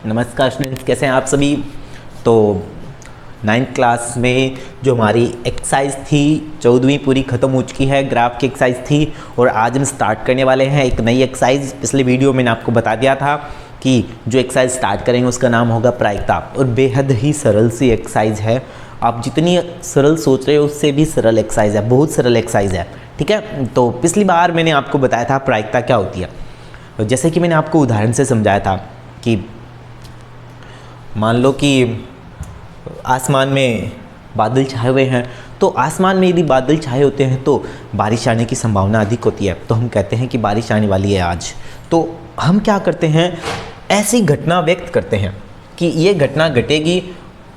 नमस्कार स्टूडेंट्स, कैसे हैं आप सभी। तो 9th क्लास में जो हमारी एक्सरसाइज थी 14वीं पूरी ख़त्म हो चुकी है, ग्राफ की एक्सरसाइज थी और आज हम स्टार्ट करने वाले हैं एक नई एक्सरसाइज। पिछले वीडियो में मैंने आपको बता दिया था कि जो एक्सरसाइज स्टार्ट करेंगे उसका नाम होगा प्रायिकता और बेहद ही सरल सी एक्सरसाइज है। आप जितनी सरल सोच रहे हो उससे भी सरल एक्सरसाइज है, बहुत सरल एक्सरसाइज है, ठीक है। तो पिछली बार मैंने आपको बताया था प्रायिकता क्या होती है। जैसे कि मैंने आपको उदाहरण से समझाया था कि मान लो कि आसमान में बादल छाए हुए हैं, तो आसमान में यदि बादल छाए होते हैं तो बारिश आने की संभावना अधिक होती है। तो हम कहते हैं कि बारिश आने वाली है आज। तो हम क्या करते हैं, ऐसी घटना व्यक्त करते हैं कि ये घटना घटेगी,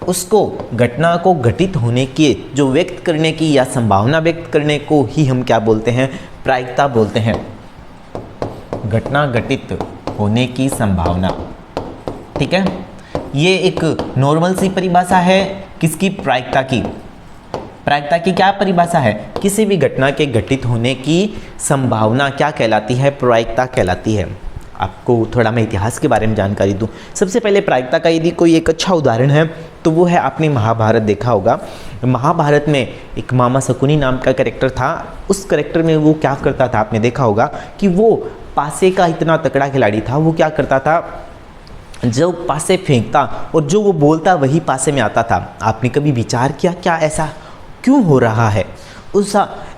उसको घटना को घटित होने की जो व्यक्त करने की या संभावना व्यक्त करने को ही हम क्या बोलते हैं, प्रायिकता बोलते हैं। घटना घटित होने की संभावना, ठीक है। ये एक नॉर्मल सी परिभाषा है किसकी, प्रायिकता की। प्रायिकता की क्या परिभाषा है, किसी भी घटना के घटित होने की संभावना क्या कहलाती है, प्रायिकता कहलाती है। आपको थोड़ा मैं इतिहास के बारे में जानकारी दूं। सबसे पहले प्रायिकता का यदि कोई एक अच्छा उदाहरण है तो वो है, आपने महाभारत देखा होगा। महाभारत में एक मामा शकुनी नाम का कैरेक्टर था। उस कैरेक्टर में वो क्या करता था, आपने देखा होगा कि वो पासे का इतना तगड़ा खिलाड़ी था। वो क्या करता था, जो पासे फेंकता और जो वो बोलता वही पासे में आता था। आपने कभी विचार किया क्या ऐसा क्यों हो रहा है?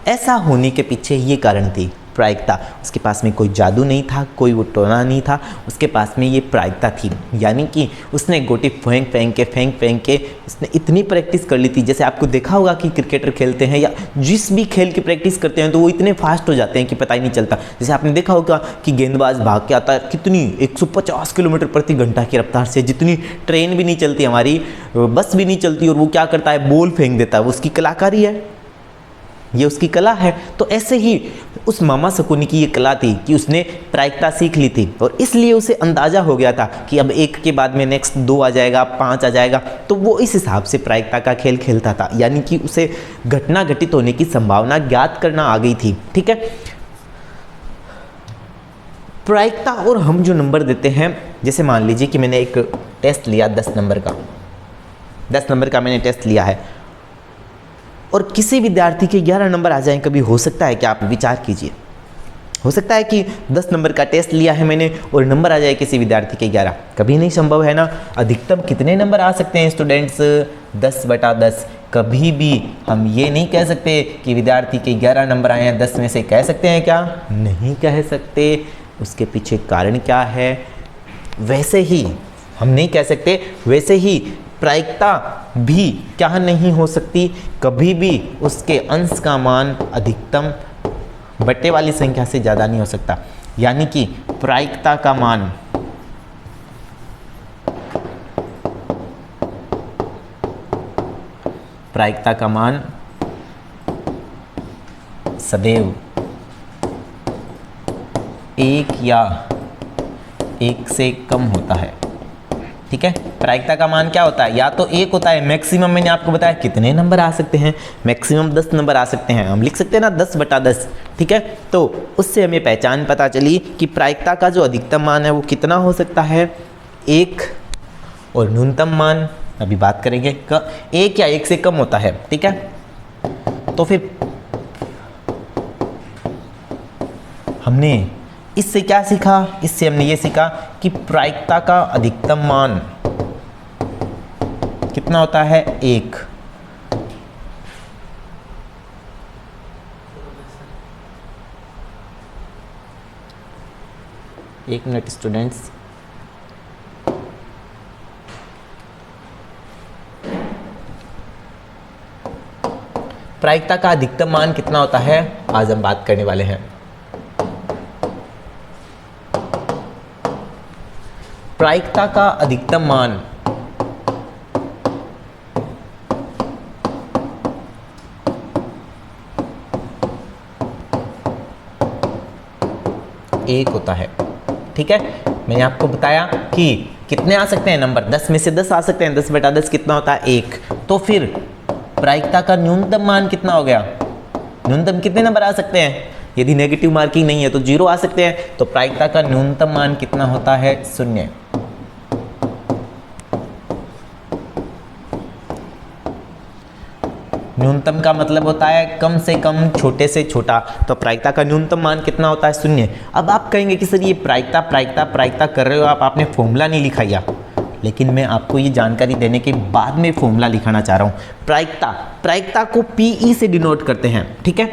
ऐसा होने के पीछे ये कारण थी, प्रायिकता। उसके पास में कोई जादू नहीं था, कोई वो टोना नहीं था, उसके पास में ये प्रायिकता थी। यानी कि उसने गोटी फेंक फेंक के उसने इतनी प्रैक्टिस कर ली थी। जैसे आपको देखा होगा कि क्रिकेटर खेलते हैं या जिस भी खेल की प्रैक्टिस करते हैं तो वो इतने फास्ट हो जाते हैं कि पता ही नहीं चलता। जैसे आपने देखा होगा कि गेंदबाज भाग के आता है कितनी 150 किलोमीटर प्रति घंटा की रफ्तार से, जितनी ट्रेन भी नहीं चलती, हमारी बस भी नहीं चलती, और वो क्या करता है, बॉल फेंक देता है। वो उसकी कलाकारी है, ये उसकी कला है। तो ऐसे ही उस मामा शकुनी की ये कला थी कि उसने प्रायिकता सीख ली थी और इसलिए उसे अंदाज़ा हो गया था कि अब 1 के बाद में नेक्स्ट 2 आ जाएगा, 5 आ जाएगा। तो वो इस हिसाब से प्रायिकता का खेल खेलता था, यानी कि उसे घटना घटित होने की संभावना ज्ञात करना आ गई थी, ठीक है। प्रायिकता और हम जो नंबर देते हैं, जैसे मान लीजिए कि मैंने एक टेस्ट लिया 10 नंबर का मैंने टेस्ट लिया है और किसी विद्यार्थी के 11 नंबर आ जाएं, कभी हो सकता है कि आप विचार कीजिए, हो सकता है कि 10 नंबर का टेस्ट लिया है मैंने और नंबर आ जाए किसी विद्यार्थी के 11, कभी नहीं संभव है ना। अधिकतम कितने नंबर आ सकते हैं स्टूडेंट्स, 10/10। कभी भी हम ये नहीं कह सकते कि विद्यार्थी के 11 नंबर आए हैं 10 में से, कह सकते हैं क्या, नहीं कह सकते। उसके पीछे कारण क्या है, वैसे ही हम नहीं कह सकते, वैसे ही प्रायिकता भी क्या नहीं हो सकती, कभी भी उसके अंश का मान अधिकतम बट्टे वाली संख्या से ज़्यादा नहीं हो सकता। यानी कि प्रायिकता का मान सदैव 1 या 1 से कम होता है, ठीक है। प्रायिकता का मान क्या होता है, या तो 1 होता है, मैक्सिमम मैंने आपको बताया कितने नंबर आ सकते हैं, मैक्सिमम 10 नंबर आ सकते हैं। हम लिख सकते हैं ना 10/10, ठीक है। तो उससे हमें पहचान पता चली कि प्रायिकता का जो अधिकतम मान है वो कितना हो सकता है, 1, और न्यूनतम मान अभी बात करेंगे 1 या 1 से कम होता है, ठीक है। तो फिर हमने इससे क्या सीखा, इससे हमने ये सीखा कि प्रायिकता का अधिकतम मान कितना होता है, 1। एक मिनट स्टूडेंट्स, प्रायिकता का अधिकतम मान कितना होता है, आज हम बात करने वाले हैं। प्रायिकता का अधिकतम मान एक होता है। ठीक है, मैंने आपको बताया कि कितने आ सकते हैं नंबर, 10 में से 10 आ सकते हैं, 10 बटा 10 कितना होता है 1। तो फिर प्रायिकता का न्यूनतम मान कितना हो गया, न्यूनतम कितने नंबर आ सकते हैं, यदि नेगेटिव मार्किंग नहीं है तो 0 आ सकते हैं। तो प्रायिकता का न्यूनतम मान कितना होता है 0। न्यूनतम का मतलब होता है कम से कम, छोटे से छोटा। तो प्रायिकता का न्यूनतम मान कितना होता है 0। अब आप कहेंगे कि सर ये प्रायिकता प्रायिकता प्रायिकता कर रहे हो आप, आपने फॉर्मूला नहीं लिखा या, लेकिन मैं आपको ये जानकारी देने के बाद में फॉर्मूला लिखाना चाह रहा हूँ। प्रायिकता को पीई से डिनोट करते हैं। ठीक है,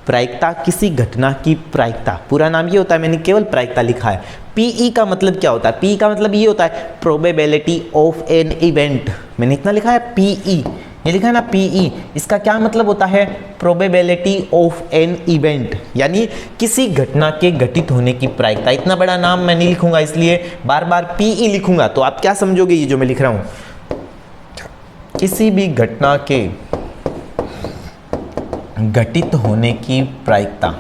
प्रायिकता किसी घटना की प्रायिकता, पूरा नाम ये होता है, मैंने केवल प्रायिकता लिखा है। पीई का मतलब क्या होता है, पीई का मतलब ये होता है प्रोबेबिलिटी ऑफ एन इवेंट। मैंने इतना लिखा है पीई, ये लिखा है ना पीई, इसका क्या मतलब होता है, प्रोबेबिलिटी ऑफ एन इवेंट, यानी किसी घटना के घटित होने की प्रायिकता। इतना बड़ा नाम मैं नहीं लिखूंगा, इसलिए बार बार पीई लिखूंगा तो आप क्या समझोगे ये जो मैं लिख रहा हूं, किसी भी घटना के घटित होने की प्रायिकता।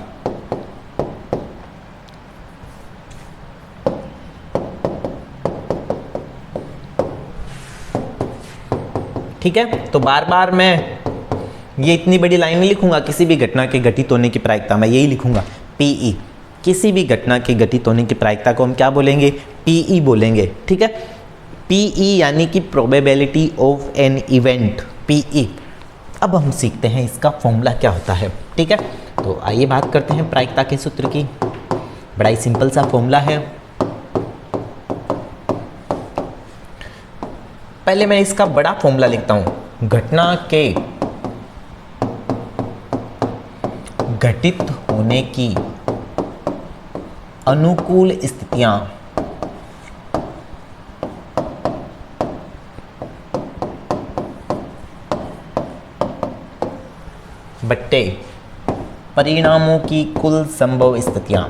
ठीक है, तो बार बार मैं ये इतनी बड़ी लाइन नहीं लिखूंगा, किसी भी घटना के घटित होने की प्रायिकता, मैं यही लिखूंगा पीई। किसी भी घटना के घटित होने की प्रायिकता को हम क्या बोलेंगे, पीई बोलेंगे। ठीक है, पीई यानी कि probability of an event, PE. अब हम सीखते हैं इसका फॉर्मूला क्या होता है। ठीक है, तो आइए बात करते हैं प्रायिकता के सूत्र की। बड़ा ही सिंपल सा फॉर्मूला है। पहले मैं इसका बड़ा फॉर्मूला लिखता हूं, घटना के घटित होने की अनुकूल स्थितियां बट्टे परिणामों की कुल संभव स्थितियां।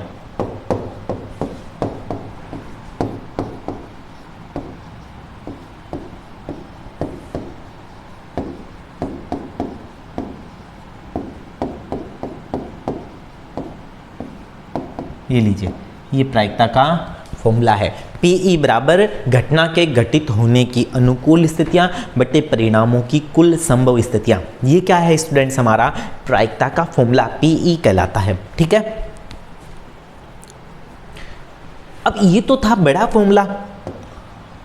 ये लीजिए, ये प्रायिकता का फॉर्मूला है। पीई बराबर घटना के घटित होने की अनुकूल स्थितियां बटे परिणामों की कुल संभव स्थितियां। ये क्या है स्टूडेंट्स, हमारा प्रायिकता का फॉर्मूला पीई कहलाता है। ठीक है, अब ये तो था बड़ा फॉर्मूला,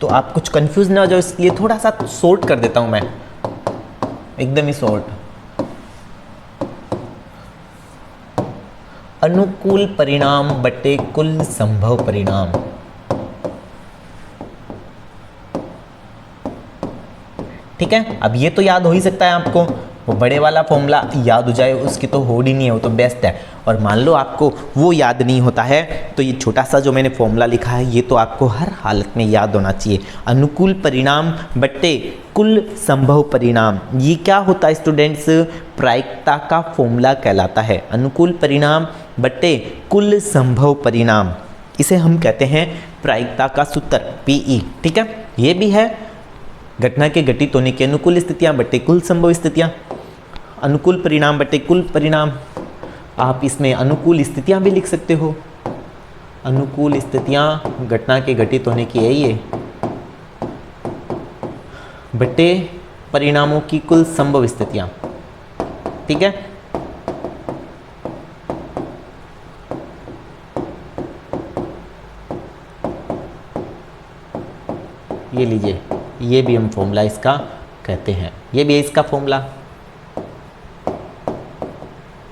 तो आप कुछ कंफ्यूज ना हो जाओ, इसलिए थोड़ा सा शॉर्ट कर देता हूं मैं, एकदम ही शॉर्ट। अनुकूल परिणाम बटे कुल संभव परिणाम। ठीक है, अब ये तो याद हो ही सकता है आपको, वो बड़े वाला फॉर्मूला याद हो जाए उसकी तो होड़ ही नहीं है, वो तो बेस्ट है। और मान लो आपको वो याद नहीं होता है तो ये छोटा सा जो मैंने फॉर्मूला लिखा है ये तो आपको हर हालत में याद होना चाहिए। अनुकूल परिणाम बट्टे कुल संभव परिणाम, ये क्या होता है स्टूडेंट्स, प्रायिकता का फॉर्मूला कहलाता है। अनुकूल परिणाम बट्टे कुल संभव परिणाम, इसे हम कहते हैं प्रायिकता का सूत्र पीई। ठीक है, ये भी है घटना के घटित होने की अनुकूल स्थितियां बट्टे कुल संभव स्थितियां, अनुकूल परिणाम बट्टे कुल परिणाम। आप इसमें अनुकूल स्थितियां भी लिख सकते हो, अनुकूल स्थितियां घटना के घटित होने की है ये, बट्टे परिणामों की कुल संभव स्थितियां। ठीक है, ये लीजिए, ये भी हम फॉर्मूला इसका कहते हैं, ये भी है इसका फॉर्मूला।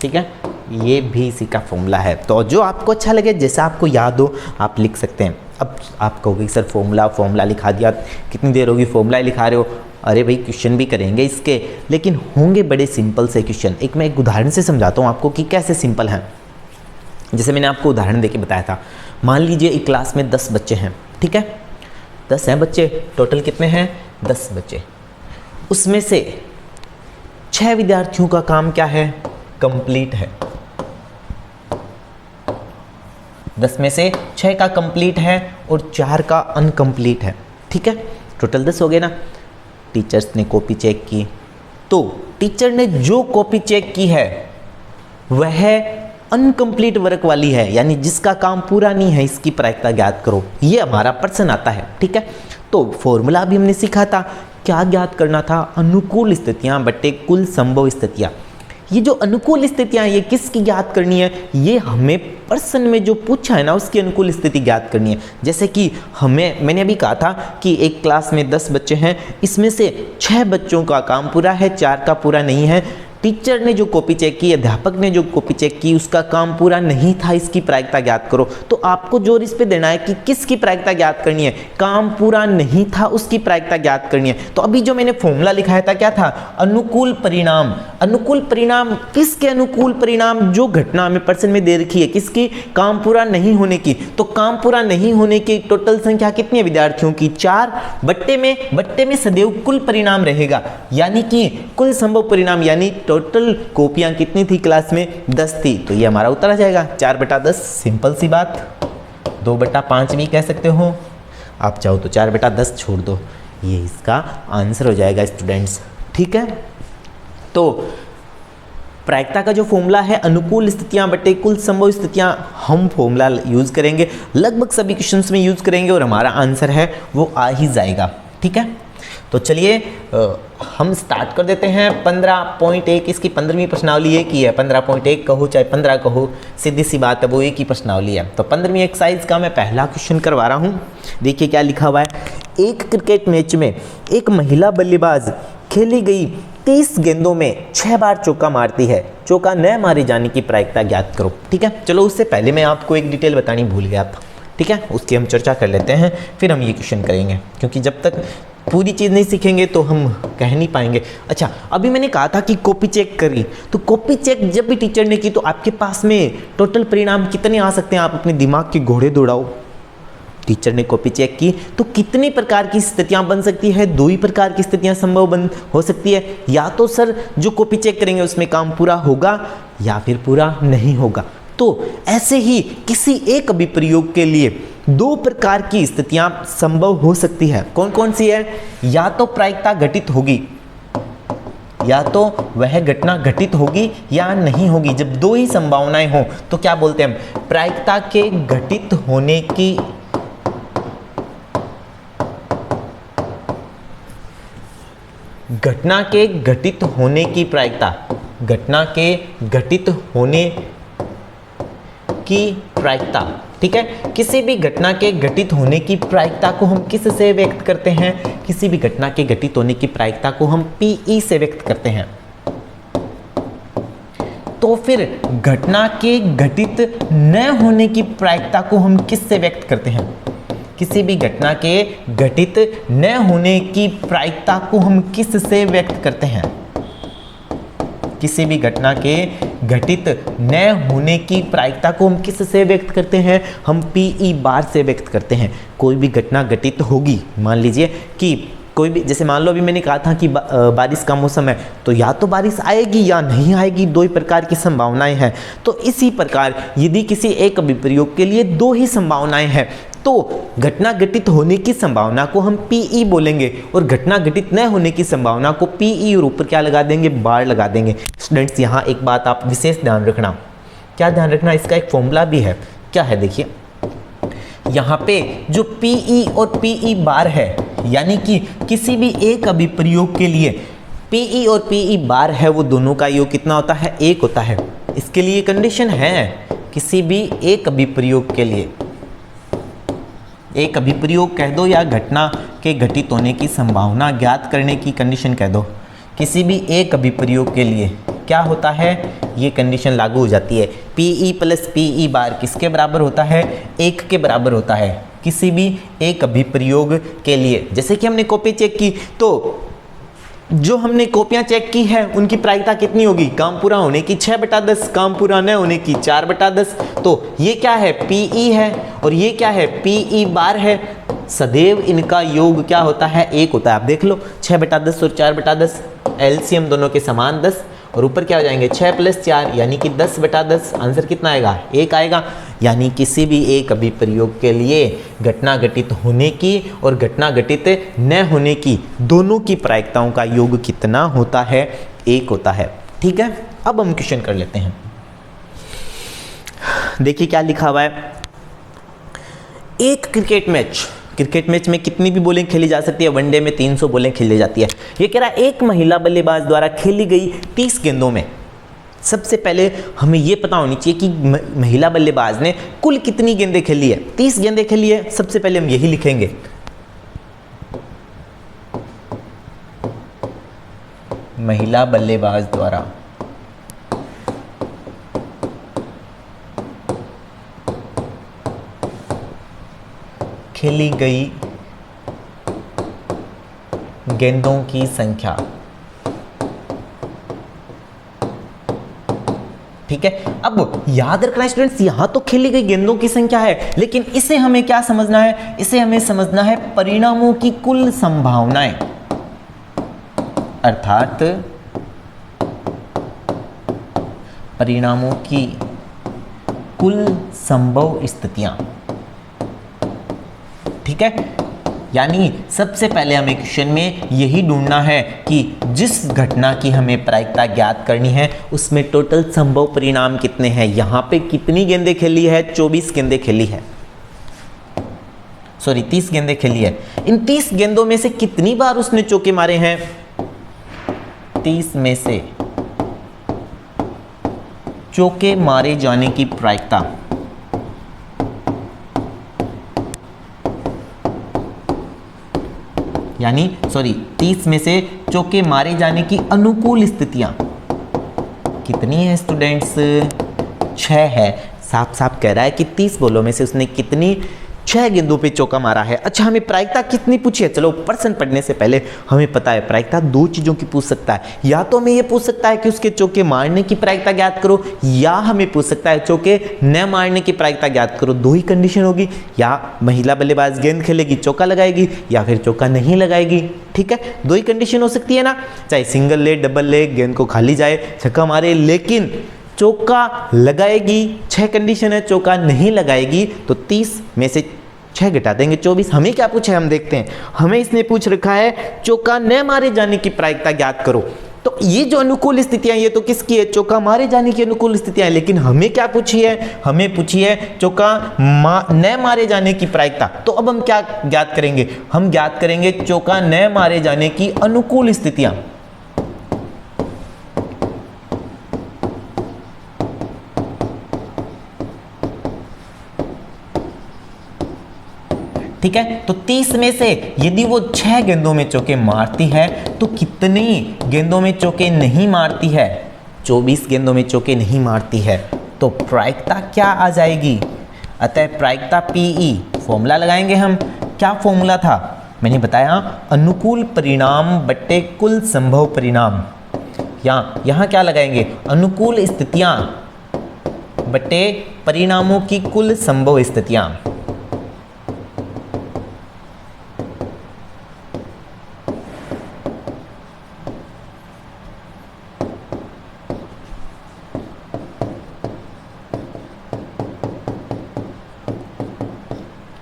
ठीक है, ये भी इसी का फॉर्मूला है। तो जो आपको अच्छा लगे, जैसा आपको याद हो आप लिख सकते हैं। अब आप कहोगे सर फॉर्मूला लिखा दिया, कितनी देर होगी फॉर्मूला लिखा रहे हो। अरे भाई क्वेश्चन भी करेंगे इसके, लेकिन होंगे बड़े सिंपल से क्वेश्चन। मैं एक उदाहरण से समझाता हूँ आपको कि कैसे सिंपल हैं। जैसे मैंने आपको उदाहरण देके बताया था, मान लीजिए एक क्लास में 10 बच्चे हैं। ठीक है, 10 हैं बच्चे, टोटल कितने हैं 10 बच्चे। उसमें से 6 विद्यार्थियों का काम क्या है, कंप्लीट है। 10 में से 6 का कंप्लीट है और 4 का अनकंप्लीट है। ठीक है, टोटल 10 हो गए ना। टीचर्स ने कॉपी चेक की, तो टीचर ने जो कॉपी चेक की है वह अनकंप्लीट वर्क वाली है, यानी जिसका काम पूरा नहीं है, इसकी प्रायिकता ज्ञात करो। ये हमारा प्रश्न आता है। ठीक है, तो फॉर्मूला भी हमने सीखा था, क्या ज्ञात करना था? अनुकूल स्थितियां बटे कुल संभव स्थितियां। ये जो अनुकूल स्थितियां ये किसकी ज्ञात करनी है? ये हमें प्रश्न में जो पूछा है ना उसकी अनुकूल स्थिति ज्ञात करनी है। जैसे कि मैंने अभी कहा था कि एक क्लास में 10 बच्चे हैं, इसमें से 6 बच्चों का काम पूरा है, 4 का पूरा नहीं है। टीचर ने जो कॉपी चेक की, अध्यापक ने जो कॉपी चेक की, उसका काम पूरा नहीं था, इसकी प्रायिकता ज्ञात करो। तो आपको जोर इस पे देना है कि किसकी प्रायिकता ज्ञात करनी है? काम पूरा नहीं था उसकी प्रायिकता ज्ञात करनी है। तो अभी जो मैंने फॉर्मूला लिखाया था क्या था? अनुकूल परिणाम। अनुकूल परिणाम किसके अनुकूल परिणाम? जो घटना हमें प्रश्न में दे रखी है, किसकी? काम पूरा नहीं होने की। तो काम पूरा नहीं होने की टोटल संख्या कितनी है विद्यार्थियों की? 4। बट्टे में सदैव कुल परिणाम रहेगा, यानी कि कुल संभव परिणाम, यानी टोटल कॉपियां कितनी थी क्लास में? 10 थी। तो ये हमारा उत्तर आ जाएगा 4/10। सिंपल सी बात। 2/5 भी कह सकते हो आप, चाहो तो 4/10 छोड़ दो, ये इसका आंसर हो जाएगा स्टूडेंट्स। ठीक है, तो प्रायिकता का जो फॉर्मूला है अनुकूल स्थितियां बटे कुल संभव स्थितियां, हम फॉर्मूला यूज करेंगे, लगभग सभी क्वेश्चंस में यूज करेंगे और हमारा आंसर है वो आ ही जाएगा। ठीक है, तो चलिए हम स्टार्ट कर देते हैं। 15.1 इसकी 15वीं प्रश्नावली एक ही है, 15.1 कहो चाहे 15 कहो, सीधी सी बात है, वो एक ही प्रश्नावली है। तो 15वीं एक्सरसाइज का मैं पहला क्वेश्चन करवा रहा हूँ। देखिए क्या लिखा हुआ है। एक क्रिकेट मैच में एक महिला बल्लेबाज खेली गई 30 गेंदों में 6 बार चौका मारती है, चौका न मारे जाने की प्रायिकता ज्ञात करो। ठीक है, चलो उससे पहले मैं आपको एक डिटेल बतानी भूल गया था। ठीक है, उसकी हम चर्चा कर लेते हैं, फिर हम ये क्वेश्चन करेंगे, क्योंकि जब तक पूरी चीज़ नहीं सीखेंगे तो हम कह नहीं पाएंगे। अच्छा, अभी मैंने कहा था कि कॉपी चेक करी, तो कॉपी चेक जब भी टीचर ने की तो आपके पास में टोटल परिणाम कितने आ सकते हैं? आप अपने दिमाग के घोड़े दौड़ाओ। टीचर ने कॉपी चेक की तो कितनी प्रकार की स्थितियां बन सकती है? 2 ही प्रकार की स्थितियां संभव हो सकती है। या तो सर जो कॉपी चेक करेंगे उसमें काम पूरा होगा या फिर पूरा नहीं होगा। तो ऐसे ही किसी एक अभिप्रयोग के लिए 2 प्रकार की स्थितियां संभव हो सकती है। कौन कौन सी है? या तो प्रायिकता घटित होगी, या तो वह घटना घटित होगी या नहीं होगी। जब 2 ही संभावनाएं हो तो क्या बोलते हैं हम? प्रायिकता के घटित होने की घटना के घटित होने की प्रायिकता, घटना के घटित होने की प्रायिकता। ठीक है, किसी भी घटना के घटित होने की प्रायिकता को हम किस से व्यक्त करते हैं? किसी भी घटना के घटित होने की प्रायिकता को हम PE से व्यक्त करते हैं। तो फिर घटना के घटित न होने की प्रायिकता को हम किस से व्यक्त करते हैं? किसी भी घटना के घटित न होने की प्रायिकता को हम किस से व्यक्त करते हैं? किसी भी घटना के घटित न होने की प्रायिकता को हम किस से व्यक्त करते हैं? हम PE बार से व्यक्त करते हैं। कोई भी घटना घटित होगी, मान लीजिए कि कोई भी, जैसे मान लो अभी मैंने कहा था कि बारिश का मौसम है, तो या तो बारिश आएगी या नहीं आएगी, 2 ही प्रकार की संभावनाएं हैं। तो इसी प्रकार यदि किसी एक अभिप्रयोग के लिए 2 ही संभावनाएं हैं तो घटना घटित होने की संभावना को हम PE बोलेंगे और घटना घटित न होने की संभावना को PE और ऊपर क्या लगा देंगे? बार लगा देंगे। स्टूडेंट्स यहाँ एक बात आप विशेष ध्यान रखना। क्या ध्यान रखना? इसका एक फॉर्मूला भी है। क्या है? देखिए यहाँ पे जो PE और PE बार है, यानी कि किसी भी एक अभिप्रयोग के लिए PE और PE बार है, वो दोनों का योग कितना होता है? 1 होता है। इसके लिए कंडीशन है, किसी भी एक अभिप्रयोग के लिए, एक अभिप्रयोग कह दो या घटना के घटित होने की संभावना ज्ञात करने की कंडीशन कह दो, किसी भी एक अभिप्रयोग के लिए क्या होता है? ये कंडीशन लागू हो जाती है। PE प्लस PE बार किसके बराबर होता है? 1 के बराबर होता है किसी भी एक अभिप्रयोग के लिए। जैसे कि हमने कॉपी चेक की, तो जो हमने कॉपियां चेक की है उनकी प्रायिकता कितनी होगी? काम पूरा होने की 6/10, काम पूरा न होने की 4/10। तो ये क्या है? PE है और ये क्या है? PE बार है। सदैव इनका योग क्या होता है? 1 होता है। आप देख लो 6/10 और 4/10, एलसीएम दोनों के समान 10 और ऊपर क्या हो जाएंगे 6 + 4 यानी कि 10/10। आंसर कितना आएगा 1 आएगा। यानी किसी भी एक अभिप्रयोग के लिए घटना घटित होने की और घटना घटित न होने की दोनों की प्रायिकताओं का योग कितना होता है 1 होता है। ठीक है, अब हम क्वेश्चन कर लेते हैं। देखिए क्या लिखा हुआ है, एक क्रिकेट मैच में कितनी भी बॉलिंग खेली जा सकती है, वनडे में 300 बॉलिंग खेली जाती है। ये कह रहा है एक महिला बल्लेबाज द्वारा खेली गई 30 गेंदों में। सबसे पहले हमें ये पता होनी चाहिए कि महिला बल्लेबाज ने कुल कितनी गेंदें खेली है। 30 गेंदें खेली है, सबसे पहले हम यही लिखेंगे। महिला बल्लेबाज द्वारा खेली गई गेंदों की संख्या। ठीक है, अब याद रखना स्टूडेंट्स, यहां तो खेली गई गेंदों की संख्या है, लेकिन इसे हमें क्या समझना है, इसे हमें समझना है परिणामों की कुल संभावनाएं, अर्थात परिणामों की कुल संभव स्थितियां। ठीक है, यानी सबसे पहले हमें क्वेश्चन में यही ढूंढना है कि जिस घटना की हमें प्रायिकता ज्ञात करनी है उसमें टोटल संभव परिणाम कितने हैं। यहां पे कितनी गेंदें खेली है, 24 गेंदें खेली है, सॉरी 30 गेंदें खेली है। इन 30 गेंदों में से कितनी बार उसने चौके मारे हैं, 30 में से चौके मारे जाने की प्रायिकता, यानी 30 में से चौके मारे जाने की अनुकूल स्थितियां कितनी है स्टूडेंट्स, 6 है। साफ साफ कह रहा है कि 30 बॉलों में से उसने कितनी 6 गेंदों पे चौका मारा है। अच्छा, हमें प्रायिकता कितनी पूछी है, चलो प्रश्न पढ़ने से पहले हमें पता है प्रायिकता 2 चीज़ों की पूछ सकता है। या तो हमें ये पूछ सकता है कि उसके चौके मारने की प्रायिकता ज्ञात करो, या हमें पूछ सकता है चौके न मारने की प्रायिकता ज्ञात करो। 2 ही कंडीशन होगी, या महिला बल्लेबाज गेंद खेलेगी चौका लगाएगी, या फिर चौका नहीं लगाएगी। ठीक है, 2 ही कंडीशन हो सकती है ना, चाहे सिंगल ले डबल ले, गेंद को खाली जाए छक्का मारे, लेकिन चौका लगाएगी। 6 कंडीशन है, चौका नहीं लगाएगी तो 30 में से 6 घटा देंगे 24। हमें क्या पूछा है हम देखते हैं, हमें इसने पूछ रखा है चौका न मारे जाने की प्रायिकता ज्ञात करो। तो ये जो अनुकूल स्थितियां, ये तो किसकी है, चौका मारे जाने की अनुकूल स्थितियां, लेकिन हमें क्या पूछी है, हमें पूछी है चौका न मारे जाने की प्रायिकता। तो अब हम क्या ज्ञात करेंगे, हम ज्ञात करेंगे चौका न मारे जाने की अनुकूल स्थितियां। ठीक है, तो 30 में से यदि वो 6 गेंदों में चौके मारती है तो कितनी गेंदों में चौके नहीं मारती है, 24 गेंदों में चौके नहीं मारती है। तो प्रायिकता क्या आ जाएगी, अतः प्रायिकता PE फॉर्मूला लगाएंगे हम। क्या फॉर्मूला था, मैंने बताया अनुकूल परिणाम बट्टे कुल संभव परिणाम। यहाँ क्या लगाएंगे, अनुकूल स्थितियां बट्टे परिणामों की कुल संभव स्थितियां।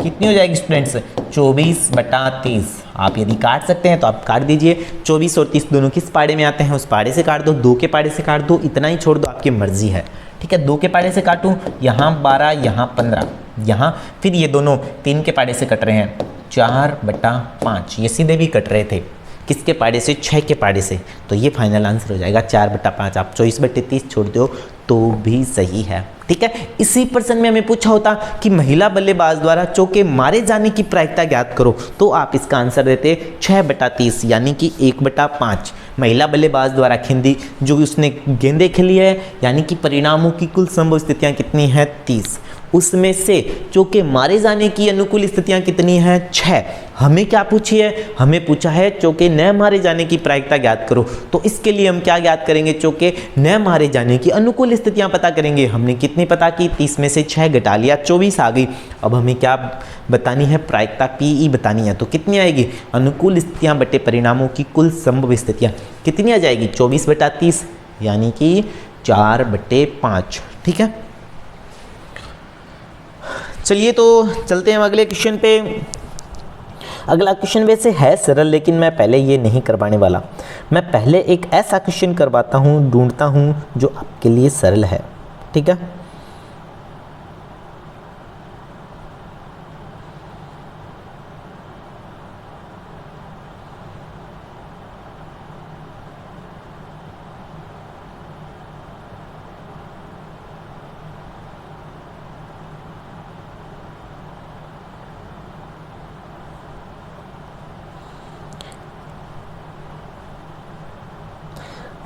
कितनी हो जाएगी स्टूडेंट्स, 24/30। आप यदि काट सकते हैं तो आप काट दीजिए। 24 और 30 दोनों किस पाड़े में आते हैं, उस पाड़े से काट दो, 2 के पाड़े से काट दो, इतना ही छोड़ दो, आपकी मर्जी है। ठीक है, 2 के पाड़े से काटूं, यहाँ 12, यहाँ 15, यहाँ फिर ये दोनों 3 के पाड़े से कट रहे हैं, 4/5, ये सीधे भी कट रहे थे। किसके पाड़े से, 6 के पाड़े से। तो ये फाइनल आंसर हो जाएगा 4/5। आप 24/30 छोड़ दो तो भी सही है। ठीक है, इसी प्रश्न में हमें पूछा होता कि महिला बल्लेबाज द्वारा चौके मारे जाने की प्रायिकता ज्ञात करो, तो आप इसका आंसर देते 6/30 यानी कि 1/5। महिला बल्लेबाज द्वारा खेली जो उसने गेंदें खेली है, यानी कि परिणामों की कुल संभव स्थितियां कितनी हैं, 30। उसमें से चौके मारे जाने की अनुकूल स्थितियां कितनी हैं, 6। हमें क्या पूछी है, हमें पूछा है चौके न मारे जाने की प्रायिकता ज्ञात करो। तो इसके लिए हम क्या ज्ञात करेंगे, चौके न मारे जाने की अनुकूल स्थितियां पता करेंगे। हमने कितनी पता की, 30 में से 6 घटा लिया, 24 आ गई। अब हमें क्या बतानी है, प्रायिकता PE बतानी है। तो कितनी आएगी, अनुकूल स्थितियां बटे परिणामों की कुल संभव स्थितियां कितनी आ जाएगी, 24/30 यानी कि 4/5। ठीक है, चलिए तो चलते हैं अगले क्वेश्चन पे। अगला क्वेश्चन वैसे है सरल, लेकिन मैं पहले ये नहीं करवाने वाला। मैं पहले एक ऐसा क्वेश्चन करवाता हूँ, ढूंढता हूँ जो आपके लिए सरल है। ठीक है,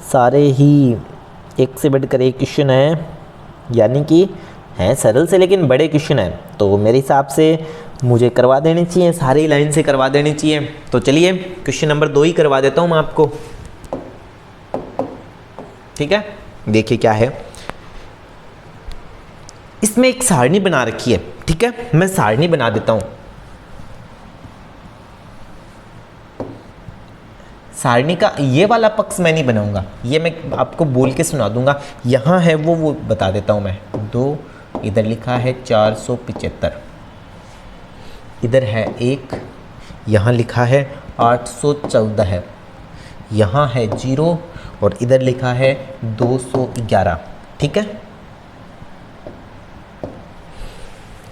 सारे ही एक से बढ़कर एक क्वेश्चन है, यानी कि हैं सरल से लेकिन बड़े क्वेश्चन हैं, तो मेरे हिसाब से मुझे करवा देने चाहिए, सारी लाइन से करवा देने चाहिए। तो चलिए क्वेश्चन नंबर 2 ही करवा देता हूँ मैं आपको। ठीक है, देखिए क्या है, इसमें एक सारणी बना रखी है। ठीक है, मैं सारणी बना देता हूँ। सारणी का ये वाला पक्ष मैं नहीं बनाऊंगा, ये मैं आपको बोल के सुना दूंगा। यहाँ है वो बता देता हूँ मैं। 2, इधर लिखा है 475, इधर है 1, यहाँ लिखा है 814 है, यहाँ है 0 और इधर लिखा है 211। ठीक है,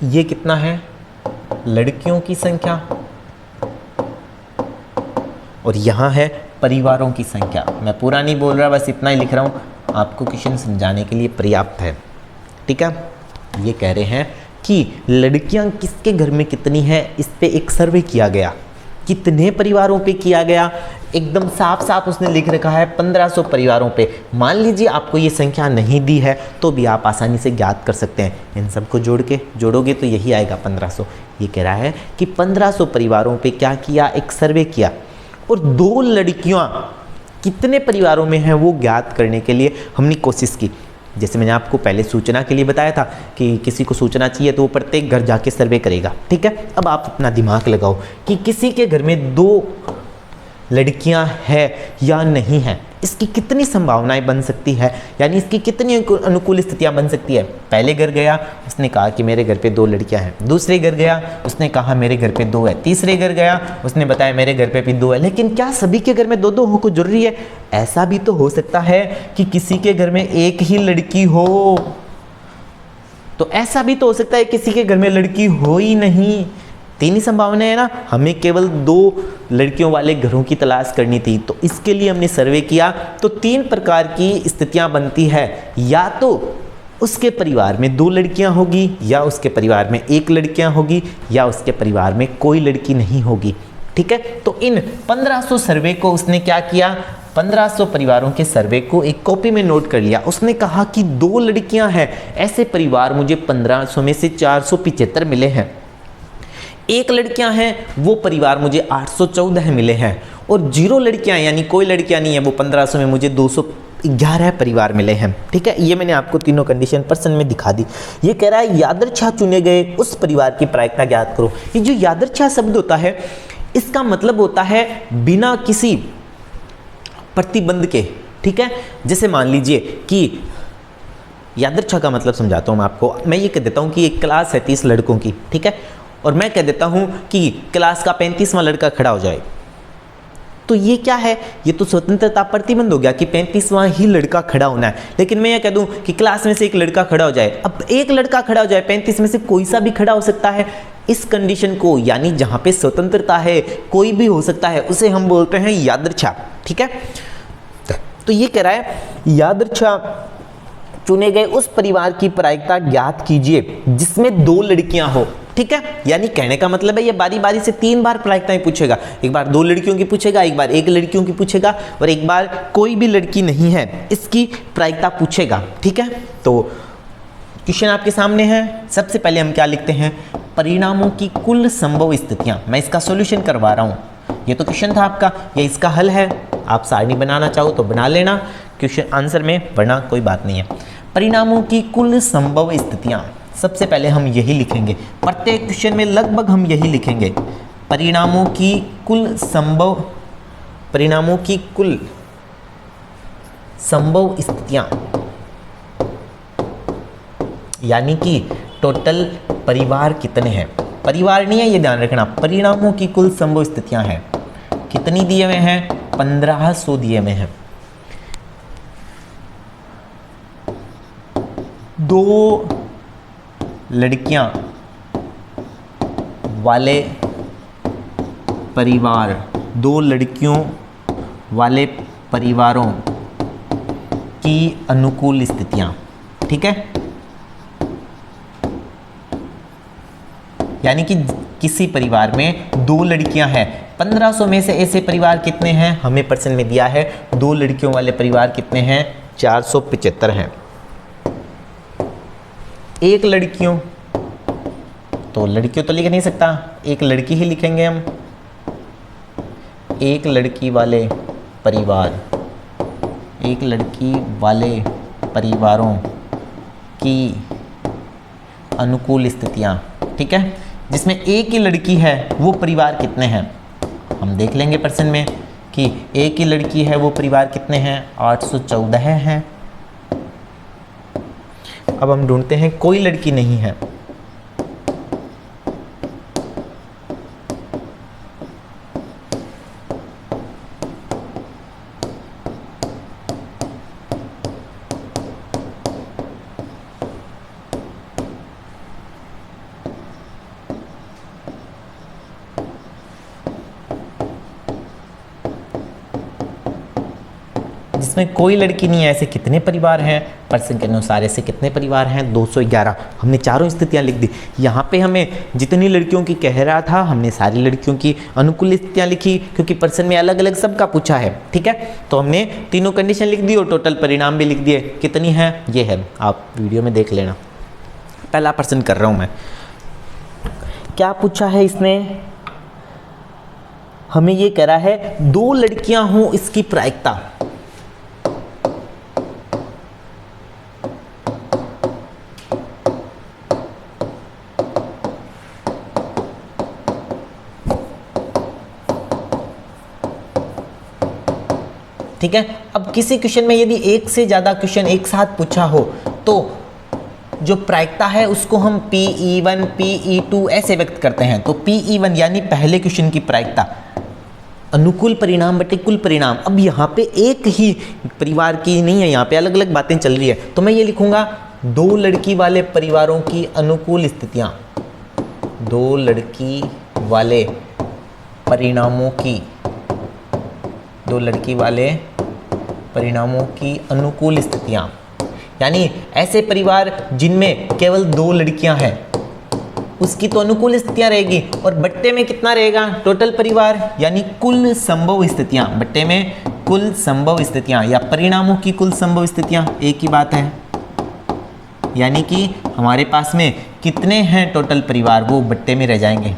ये कितना है? लड़कियों की संख्या, और यहाँ है परिवारों की संख्या। मैं पूरा नहीं बोल रहा, बस इतना ही लिख रहा हूँ, आपको क्वेश्चन समझाने के लिए पर्याप्त है। ठीक है, ये कह रहे हैं कि लड़कियाँ किसके घर में कितनी है, इस पे एक सर्वे किया गया। कितने परिवारों पे किया गया? एकदम साफ साफ उसने लिख रखा है 1500 परिवारों पे। मान लीजिए आपको ये संख्या नहीं दी है तो भी आप आसानी से ज्ञात कर सकते हैं। इन सबको जोड़ोगे तो यही आएगा 1500। ये कह रहा है कि 1500 परिवारों पे क्या किया? एक सर्वे किया, और 2 लड़कियां कितने परिवारों में हैं वो ज्ञात करने के लिए हमने कोशिश की। जैसे मैंने आपको पहले सूचना के लिए बताया था कि किसी को सूचना चाहिए तो वो प्रत्येक घर जाके सर्वे करेगा। ठीक है, अब आप अपना दिमाग लगाओ कि किसी के घर में 2 लड़कियां हैं या नहीं हैं, इसकी कितनी संभावनाएं बन सकती है, यानी इसकी कितनी अनुकूल स्थितियां बन सकती है। पहले घर गया, उसने कहा कि मेरे घर पे 2 लड़कियां हैं। दूसरे घर गया, उसने कहा मेरे घर पे 2 है। तीसरे घर गया, उसने बताया मेरे घर पे भी 2 है। लेकिन क्या सभी के घर में 2-2 हो को जरूरी है? ऐसा भी तो हो सकता है कि किसी के घर में 1 ही लड़की हो, तो ऐसा भी तो हो सकता है किसी के घर में लड़की हो ही नहीं। 3 ही संभावना है ना, हमें केवल 2 लड़कियों वाले घरों की तलाश करनी थी, तो इसके लिए हमने सर्वे किया। तो 3 प्रकार की स्थितियां बनती है, या तो उसके परिवार में 2 लड़कियां होगी, या उसके परिवार में 1 लड़कियां होगी, या उसके परिवार में कोई लड़की नहीं होगी। ठीक है, तो इन 1500 सर्वे को उसने क्या किया? 1500 परिवारों के सर्वे को एक कॉपी में नोट कर लिया। उसने कहा कि 2 लड़कियां हैं, ऐसे परिवार मुझे 1500 में से 475 मिले हैं। 1 लड़कियां हैं, वो परिवार मुझे 814 मिले हैं, और 0 लड़कियां यानी कोई लड़कियां नहीं है, वो 1500 में मुझे 211 परिवार मिले हैं। ठीक है, ये मैंने आपको तीनों कंडीशन पर्सन में दिखा दी। ये कह रहा है यादृच्छा चुने गए उस परिवार की प्रायिकता ज्ञात करो। ये जो यादृच्छा शब्द होता है, इसका मतलब होता है बिना किसी प्रतिबंध के। ठीक है, जैसे मान लीजिए कि यादृच्छा का मतलब समझाता हूँ मैं आपको। मैं ये कह देता हूँ कि एक क्लास है 30 लड़कों की, ठीक है, और मैं कह देता हूँ कि क्लास का 35वां लड़का खड़ा हो जाए, तो ये क्या है? ये तो स्वतंत्रता प्रतिबंध हो गया कि 35वां ही लड़का खड़ा होना है। लेकिन मैं ये कह दूं कि क्लास में से 1 लड़का खड़ा हो जाए, अब 1 लड़का खड़ा हो जाए, 35 में से कोई सा भी खड़ा हो सकता है। इस कंडीशन को, यानी जहां पे स्वतंत्रता है, कोई भी हो सकता है, उसे हम बोलते हैं यादृच्छा। ठीक है, तो ये कह रहा है यादृच्छा चुने गए उस परिवार की प्रायिकता ज्ञात कीजिए जिसमें 2 लड़कियां हो। ठीक है, यानी कहने का मतलब है ये बारी बारी से 3 बार प्रायिकताएं पूछेगा। एक बार 2 लड़कियों की पूछेगा, एक बार 1 लड़कियों की पूछेगा, और एक बार कोई भी लड़की नहीं है इसकी प्रायिकता पूछेगा। ठीक है, तो क्वेश्चन आपके सामने है। सबसे पहले हम क्या लिखते हैं? परिणामों की कुल संभव स्थितियां। मैं इसका सॉल्यूशन करवा रहा हूं। ये तो क्वेश्चन था आपका, ये इसका हल है। आप सारणी बनाना चाहो तो बना लेना क्वेश्चन आंसर में, वरना कोई बात नहीं है। परिणामों की कुल संभव स्थितियां, सबसे पहले हम यही लिखेंगे। प्रत्येक क्वेश्चन में लगभग हम यही लिखेंगे, परिणामों की कुल संभव स्थितियां, यानी कि टोटल परिवार कितने हैं, परिवार नहीं है ये ध्यान रखना, परिणामों की कुल संभव स्थितियां हैं, कितनी दिए हुए हैं, 1500 दिए हुए हैं। 2 लड़कियां वाले परिवार, 2 लड़कियों वाले परिवारों की अनुकूल स्थितियां, ठीक है। यानी कि किसी परिवार में 2 लड़कियां हैं, 1500 में से ऐसे परिवार कितने हैं, हमें परसेंट में दिया है, 2 लड़कियों वाले परिवार कितने हैं, 475 हैं। 1 लड़कियों, तो लड़कियों तो लिख नहीं सकता, 1 लड़की ही लिखेंगे हम। 1 लड़की वाले परिवार, 1 लड़की वाले परिवारों की अनुकूल स्थितियां, ठीक है। जिसमें एक ही लड़की है वो परिवार कितने हैं, हम देख लेंगे परसेंट में कि एक ही लड़की है वो परिवार कितने हैं, 814 हैं। अब हम ढूंढते हैं कोई लड़की नहीं है, जिसमें कोई लड़की नहीं है, ऐसे कितने परिवार हैं, परसेंट के अनुसार ऐसे कितने परिवार हैं, 211। हमने चारों स्थितियां लिख दी। यहाँ पे हमें जितनी लड़कियों की कह रहा था हमने सारी लड़कियों की अनुकूल स्थितियां लिखी, क्योंकि परसेंट में अलग अलग सबका पूछा है, ठीक है। तो हमने तीनों कंडीशन लिख दी और टोटल परिणाम भी लिख दिए। कितनी है ये है, आप वीडियो में देख लेना। पहला परसेंट कर रहा हूँ मैं। क्या पूछा है इसने, हमें ये कह रहा है 2 लड़कियां हों इसकी प्रायिकता। ठीक है। अब किसी क्वेश्चन में यदि एक से ज़्यादा क्वेश्चन एक साथ पूछा हो तो जो प्रायिकता है उसको हम PE1 PE2 ऐसे व्यक्त करते हैं। तो PE1 यानी पहले क्वेश्चन की प्रायिकता, अनुकूल परिणाम बटे कुल परिणाम। अब यहाँ पे एक ही परिवार की नहीं है, यहाँ पे अलग अलग बातें चल रही है, तो मैं ये लिखूंगा 2 लड़की वाले परिवारों की अनुकूल स्थितियाँ, 2 लड़की वाले परिणामों की, 2 लड़की वाले परिणामों की अनुकूल स्थितियां, यानी ऐसे परिवार जिनमें केवल 2 लड़कियां हैं उसकी तो अनुकूल स्थितियां रहेगी, और बट्टे में कितना रहेगा, टोटल परिवार यानी कुल संभव स्थितियां, बट्टे में कुल संभव स्थितियां या परिणामों की कुल संभव स्थितियां एक ही बात है। यानी कि हमारे पास में कितने हैं टोटल परिवार वो बट्टे में रह जाएंगे।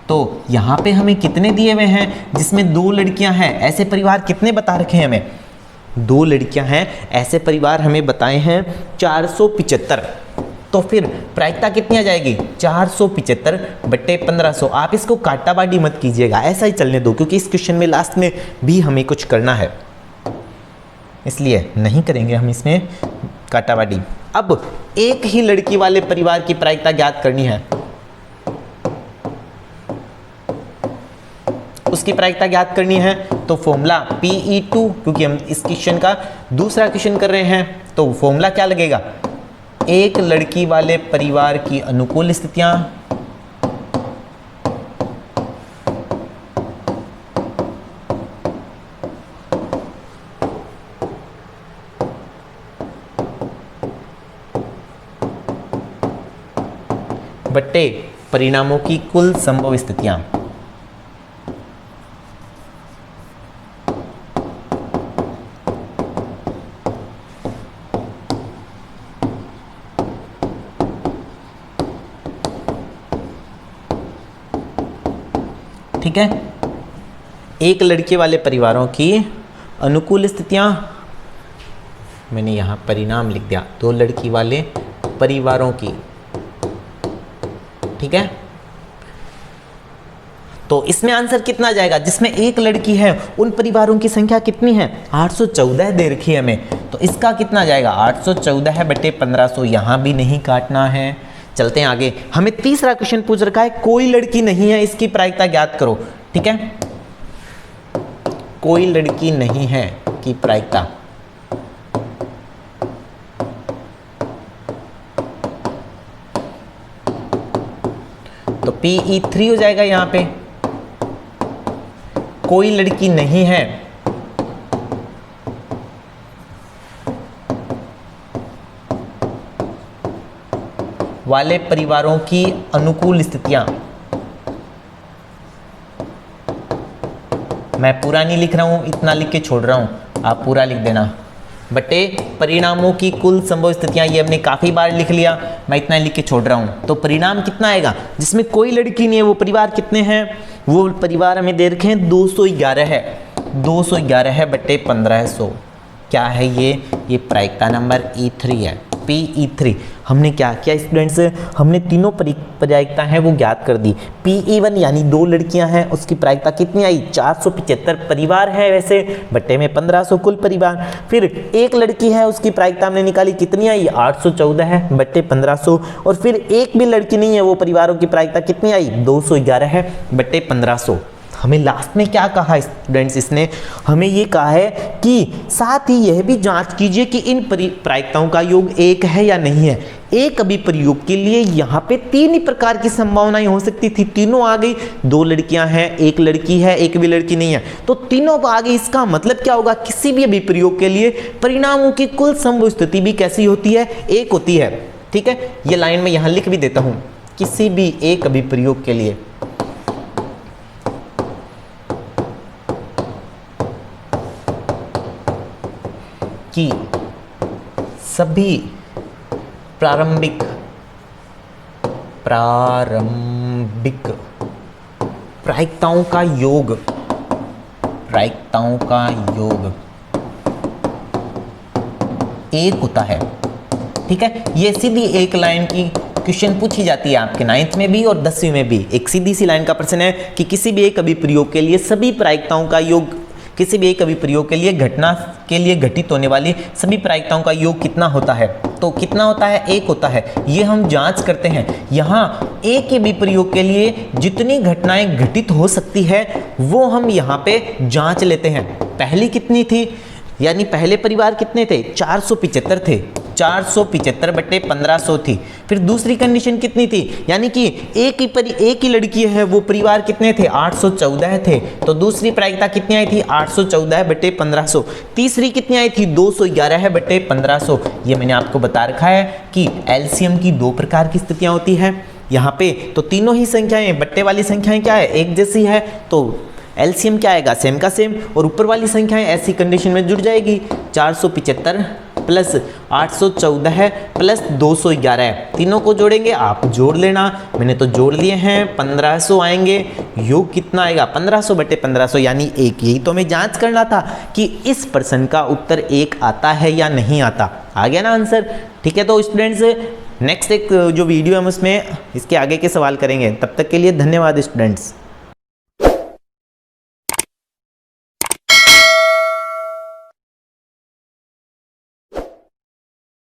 तो यहाँ पे हमें कितने दिए हुए हैं, जिसमें 2 लड़कियां हैं, ऐसे परिवार कितने बता रखे हैं हमें, 2 लड़कियां हैं, ऐसे परिवार हमें बताए हैं 475। तो फिर प्रायिकता कितनी आ जाएगी, 475 बट्टे 1500। आप इसको काटाबाटी मत कीजिएगा, ऐसा ही चलने दो, क्योंकि इस क्वेश्चन में लास्ट में भी हमें कुछ करना है, इसलिए नहीं करेंगे हम इसमें काटाबाटी। अब एक ही लड़की वाले परिवार की प्रायिकता ज्ञात करनी है, उसकी प्रायिकता ज्ञात करनी है तो फॉर्मूला PE2, क्योंकि हम इस क्वेश्चन का दूसरा क्वेश्चन कर रहे हैं, तो फॉर्मूला क्या लगेगा, एक लड़की वाले परिवार की अनुकूल स्थितियां बट्टे परिणामों की कुल संभव स्थितियां। ठीक है, एक लड़के वाले परिवारों की अनुकूल स्थितियां, मैंने यहां परिणाम लिख दिया, 2 लड़की वाले परिवारों की, ठीक है। तो इसमें आंसर कितना जाएगा, जिसमें एक लड़की है उन परिवारों की संख्या कितनी है, 814 दे रखी है हमें, तो इसका कितना जाएगा 814 बटे 1500, यहाँ भी नहीं काटना है। चलते हैं आगे, हमें तीसरा क्वेश्चन पूछ रखा है कोई लड़की नहीं है, इसकी प्रायिकता ज्ञात करो। ठीक है, कोई लड़की नहीं है की प्रायिकता, तो Pe3 हो जाएगा यहां पे, कोई लड़की नहीं है वाले परिवारों की अनुकूल स्थितियां, मैं पूरा नहीं लिख रहा हूं, इतना लिख के छोड़ रहा हूं, आप पूरा लिख देना, बटे परिणामों की कुल संभव स्थितियां, ये हमने काफी बार लिख लिया, मैं इतना लिख के छोड़ रहा हूं। तो परिणाम कितना आएगा, जिसमें कोई लड़की नहीं है वो परिवार कितने हैं, वो परिवार हमें दे रखे हैं 211 है, 211 है बटे 1500, क्या है ये प्रायिकता नंबर E3 है, Pe3। हमने क्या किया स्टूडेंट्स, हमने तीनों प्रायिकता है वो ज्ञात कर दी। Pe1 यानी 2 लड़कियां हैं, उसकी प्रायिकता कितनी आई, 475 परिवार है वैसे, बट्टे में 1500 कुल परिवार। फिर एक लड़की है, उसकी प्रायिकता हमने निकाली, कितनी आई 814 है बट्टे 1500, और फिर एक भी लड़की नहीं है, वो परिवारों की प्रायिकता कितनी आई 211 है बट्टे 1500। हमें लास्ट में क्या कहा स्टूडेंट्स, इसने हमें ये कहा है कि साथ ही यह भी जांच कीजिए कि इन प्रायिकताओं का योग एक है या नहीं है। एक अभिप्रयोग के लिए यहाँ पे 3 ही प्रकार की संभावनाएं हो सकती थी, तीनों आ गई, 2 लड़कियां हैं, एक लड़की है, एक भी लड़की नहीं है, तो तीनों आ गई। इसका मतलब क्या होगा, किसी भी अभिप्रयोग के लिए परिणामों की कुल संभव स्थिति भी कैसी होती है, एक होती है। ठीक है, ये लाइन में यहाँ लिख भी देता हूँ, किसी भी एक अभिप्रयोग के लिए कि सभी प्रारंभिक प्रायिकताओं का योग एक होता है। ठीक है, ये सीधी एक लाइन की क्वेश्चन पूछी जाती है आपके 9th में भी और 10वीं में भी। एक सीधी सी लाइन का प्रश्न है कि किसी भी एक अभिप्रयोग के लिए सभी प्रायिकताओं का योग, किसी भी एक अभिप्रयोग के लिए घटना के लिए घटित होने वाली सभी प्रायिकताओं का योग कितना होता है, तो कितना होता है, एक होता है। ये हम जांच करते हैं, यहाँ एक ही अभिप्रयोग के लिए जितनी घटनाएं घटित हो सकती है वो हम यहाँ पे जांच लेते हैं। पहली कितनी थी, यानी पहले परिवार कितने थे, 475 थे, 475 बटे 1500 थी। फिर दूसरी कंडीशन कितनी थी, यानी कि एक ही लड़की है, वो परिवार कितने थे, 814 थे, तो दूसरी प्रायिकता कितनी आई थी, 814 बटे 1500। तीसरी कितनी आई थी, 211 बटे 1500। ये मैंने आपको बता रखा है कि एलसीएम की 2 प्रकार की स्थितियां होती है यहाँ पे, तो तीनों ही संख्याएं, बट्टे वाली संख्याएं क्या है, एक जैसी है, तो एलसीएम क्या आएगा, सेम का सेम, और ऊपर वाली संख्याएं ऐसी कंडीशन में जुड़ जाएगी, 475 प्लस 814 प्लस 211, तीनों को जोड़ेंगे, आप जोड़ लेना, मैंने तो जोड़ लिए हैं, 1500 आएंगे, योग कितना आएगा 1500 बटे 1500 यानी 1। यही तो हमें जांच करना था कि इस प्रश्न का उत्तर 1 आता है या नहीं आता। आ गया ना आंसर। ठीक है, तो स्टूडेंट्स नेक्स्ट एक जो वीडियो हम उसमें इसके आगे के सवाल करेंगे, तब तक के लिए धन्यवाद स्टूडेंट्स।